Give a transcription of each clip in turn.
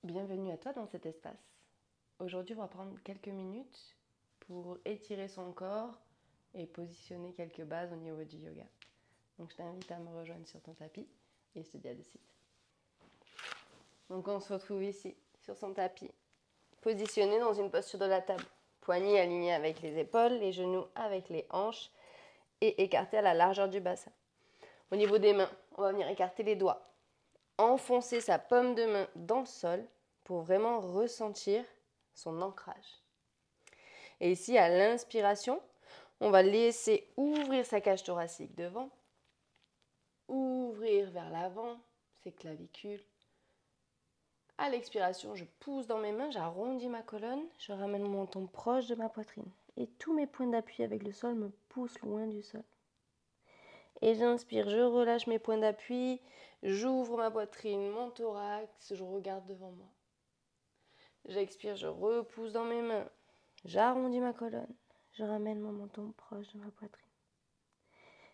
Bienvenue à toi dans cet espace. Aujourd'hui, on va prendre quelques minutes pour étirer son corps et positionner quelques bases au niveau du yoga. Donc, je t'invite à me rejoindre sur ton tapis et je te dis à de suite. Donc, on se retrouve ici, sur son tapis, positionné dans une posture de la table. Poignets alignés avec les épaules, les genoux avec les hanches et écartés à la largeur du bassin. Au niveau des mains, on va venir écarter les doigts. Enfoncer sa paume de main dans le sol pour vraiment ressentir son ancrage. Et ici, à l'inspiration, on va laisser ouvrir sa cage thoracique devant, ouvrir vers l'avant ses clavicules. À l'expiration, je pousse dans mes mains, j'arrondis ma colonne, je ramène mon menton proche de ma poitrine. Et tous mes points d'appui avec le sol me poussent loin du sol. Et j'inspire, je relâche mes points d'appui, j'ouvre ma poitrine, mon thorax, je regarde devant moi. J'expire, je repousse dans mes mains, j'arrondis ma colonne, je ramène mon menton proche de ma poitrine.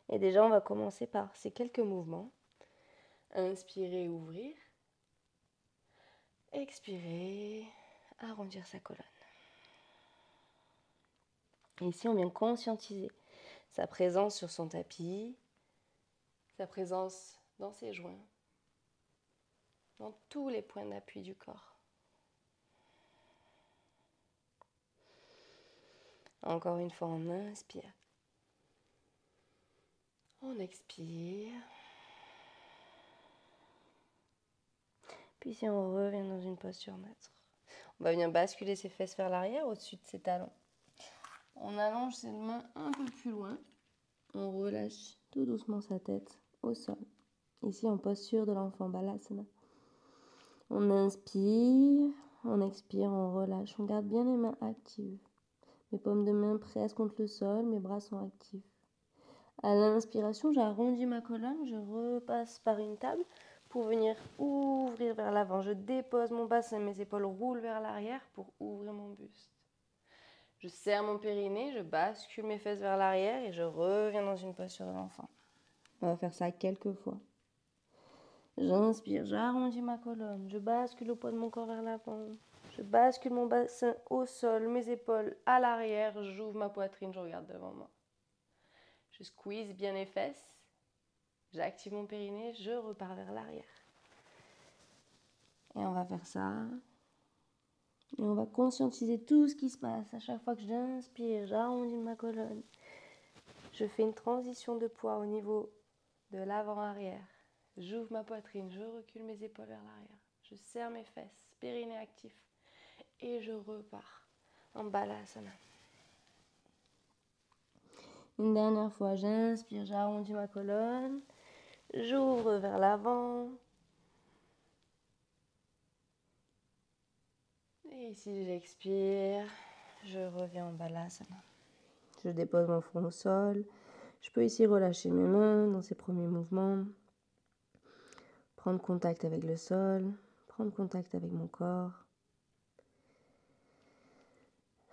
Et déjà, on va commencer par ces quelques mouvements. Inspirer, ouvrir. Expirer, arrondir sa colonne. Et ici, on vient conscientiser sa présence sur son tapis, sa présence dans ses joints, dans tous les points d'appui du corps. Encore une fois, on inspire. On expire. Puis si on revient dans une posture neutre, on va venir basculer ses fesses vers l'arrière au-dessus de ses talons. On allonge ses mains un peu plus loin. On relâche tout doucement sa tête au sol. Ici en posture de l'enfant Balasana. On inspire, on expire, on relâche. On garde bien les mains actives. Mes paumes de main presque contre le sol, mes bras sont actifs. À l'inspiration, j'arrondis ma colonne, je repasse par une table pour venir ouvrir vers l'avant. Je dépose mon bassin, mes épaules roulent vers l'arrière pour ouvrir mon buste. Je serre mon périnée, je bascule mes fesses vers l'arrière et je reviens dans une posture de l'enfant. On va faire ça quelques fois. J'inspire, j'arrondis ma colonne, je bascule le poids de mon corps vers l'avant. Je bascule mon bassin au sol, mes épaules à l'arrière, j'ouvre ma poitrine, je regarde devant moi. Je squeeze bien les fesses, j'active mon périnée, je repars vers l'arrière. Et on va faire ça. Et on va conscientiser tout ce qui se passe. À chaque fois que j'inspire, j'arrondis ma colonne. Je fais une transition de poids au niveau de l'avant-arrière. J'ouvre ma poitrine, je recule mes épaules vers l'arrière. Je serre mes fesses, périnée actif. Et je repars en Balasana. Une dernière fois, j'inspire, j'arrondis ma colonne. J'ouvre vers l'avant. Et ici, j'expire. Je reviens en Balasana. Je dépose mon front au sol. Je peux ici relâcher mes mains dans ces premiers mouvements. Prendre contact avec le sol. Prendre contact avec mon corps.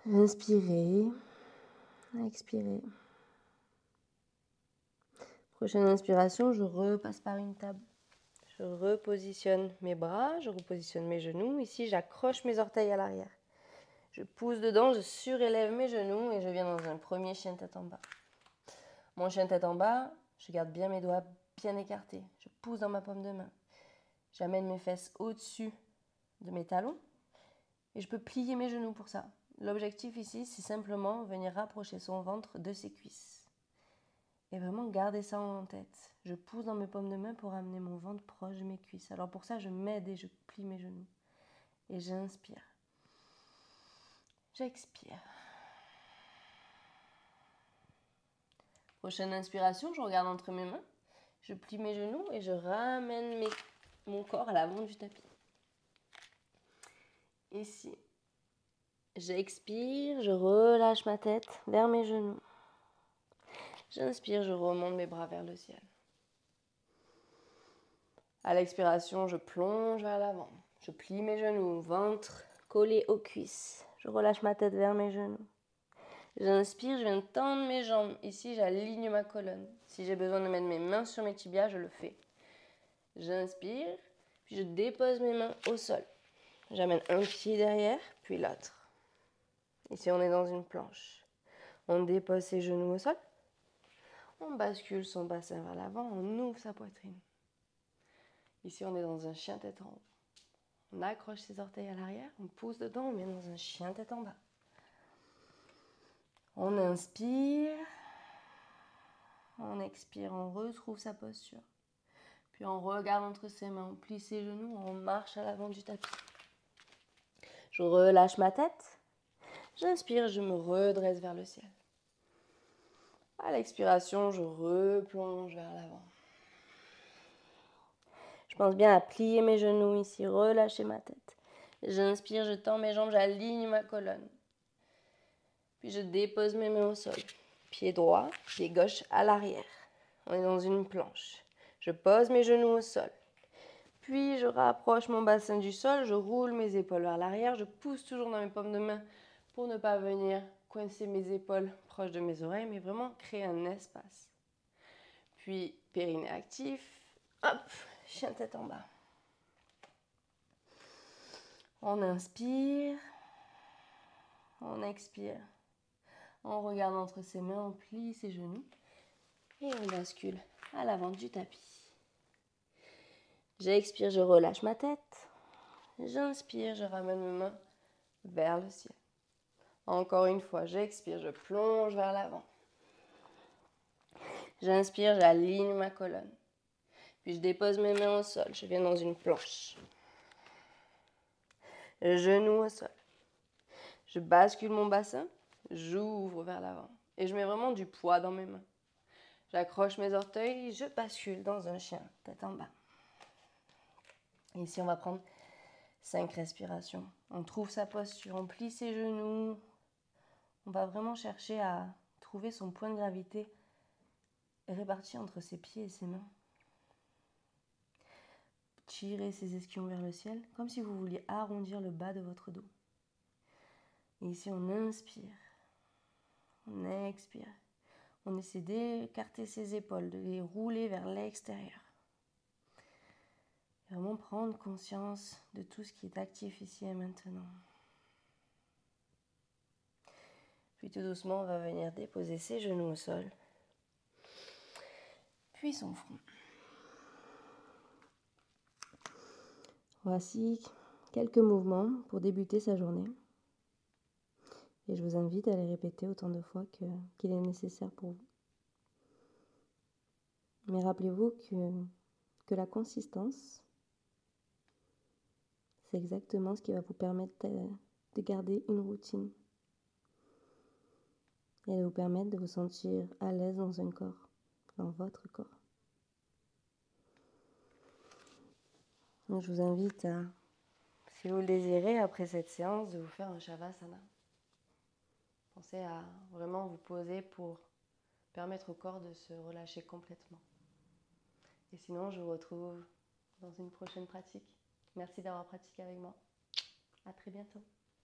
Inspirer. Expirer. Prochaine inspiration, je repasse par une table. Je repositionne mes bras, je repositionne mes genoux. Ici, j'accroche mes orteils à l'arrière. Je pousse dedans, je surélève mes genoux et je viens dans un premier chien tête en bas. Mon chien tête en bas, je garde bien mes doigts bien écartés. Je pousse dans ma paume de main. J'amène mes fesses au-dessus de mes talons et je peux plier mes genoux pour ça. L'objectif ici, c'est simplement venir rapprocher son ventre de ses cuisses. Et vraiment garder ça en tête. Je pousse dans mes paumes de main pour amener mon ventre proche de mes cuisses. Alors pour ça, je m'aide et je plie mes genoux. Et j'inspire. J'expire. Prochaine inspiration, je regarde entre mes mains. Je plie mes genoux et je ramène mon corps à l'avant du tapis. Ici. J'expire, je relâche ma tête vers mes genoux. J'inspire, je remonte mes bras vers le ciel. À l'expiration, je plonge vers l'avant. Je plie mes genoux, ventre collé aux cuisses. Je relâche ma tête vers mes genoux. J'inspire, je viens de tendre mes jambes. Ici, j'aligne ma colonne. Si j'ai besoin de mettre mes mains sur mes tibias, je le fais. J'inspire, puis je dépose mes mains au sol. J'amène un pied derrière, puis l'autre. Ici, on est dans une planche. On dépose ses genoux au sol. On bascule son bassin vers l'avant, on ouvre sa poitrine. Ici, on est dans un chien tête en haut. On accroche ses orteils à l'arrière, on pousse dedans, on met dans un chien tête en bas. On inspire. On expire, on retrouve sa posture. Puis on regarde entre ses mains, on plie ses genoux, on marche à l'avant du tapis. Je relâche ma tête. J'inspire, je me redresse vers le ciel. À l'expiration, je replonge vers l'avant. Je pense bien à plier mes genoux ici, relâcher ma tête. J'inspire, je tends mes jambes, j'aligne ma colonne. Puis je dépose mes mains au sol. Pied droit, pied gauche à l'arrière. On est dans une planche. Je pose mes genoux au sol. Puis je rapproche mon bassin du sol, je roule mes épaules vers l'arrière, je pousse toujours dans mes paumes de main pour ne pas venir coincer mes épaules proches de mes oreilles, mais vraiment créer un espace. Puis périnée actif, hop, chien tête en bas. On inspire, on expire. On regarde entre ses mains, on plie ses genoux et on bascule à l'avant du tapis. J'expire, je relâche ma tête. J'inspire, je ramène mes mains vers le ciel. Encore une fois, j'expire, je plonge vers l'avant. J'inspire, j'aligne ma colonne. Puis je dépose mes mains au sol. Je viens dans une planche. Genoux au sol. Je bascule mon bassin. J'ouvre vers l'avant. Et je mets vraiment du poids dans mes mains. J'accroche mes orteils. Je bascule dans un chien, tête en bas. Et ici, on va prendre 5 respirations. On trouve sa posture. On plie ses genoux. On va vraiment chercher à trouver son point de gravité réparti entre ses pieds et ses mains. Tirez ses ischions vers le ciel, comme si vous vouliez arrondir le bas de votre dos. Et ici, on inspire. On expire. On essaie d'écarter ses épaules, de les rouler vers l'extérieur. Vraiment prendre conscience de tout ce qui est actif ici et maintenant. Puis tout doucement, on va venir déposer ses genoux au sol. Puis son front. Voici quelques mouvements pour débuter sa journée. Et je vous invite à les répéter autant de fois qu'il est nécessaire pour vous. Mais rappelez-vous que la consistance, c'est exactement ce qui va vous permettre de garder une routine. Et de vous permettre de vous sentir à l'aise dans un corps, dans votre corps. Donc je vous invite à, si vous le désirez, après cette séance, de vous faire un Shavasana. Pensez à vraiment vous poser pour permettre au corps de se relâcher complètement. Et sinon, je vous retrouve dans une prochaine pratique. Merci d'avoir pratiqué avec moi. À très bientôt.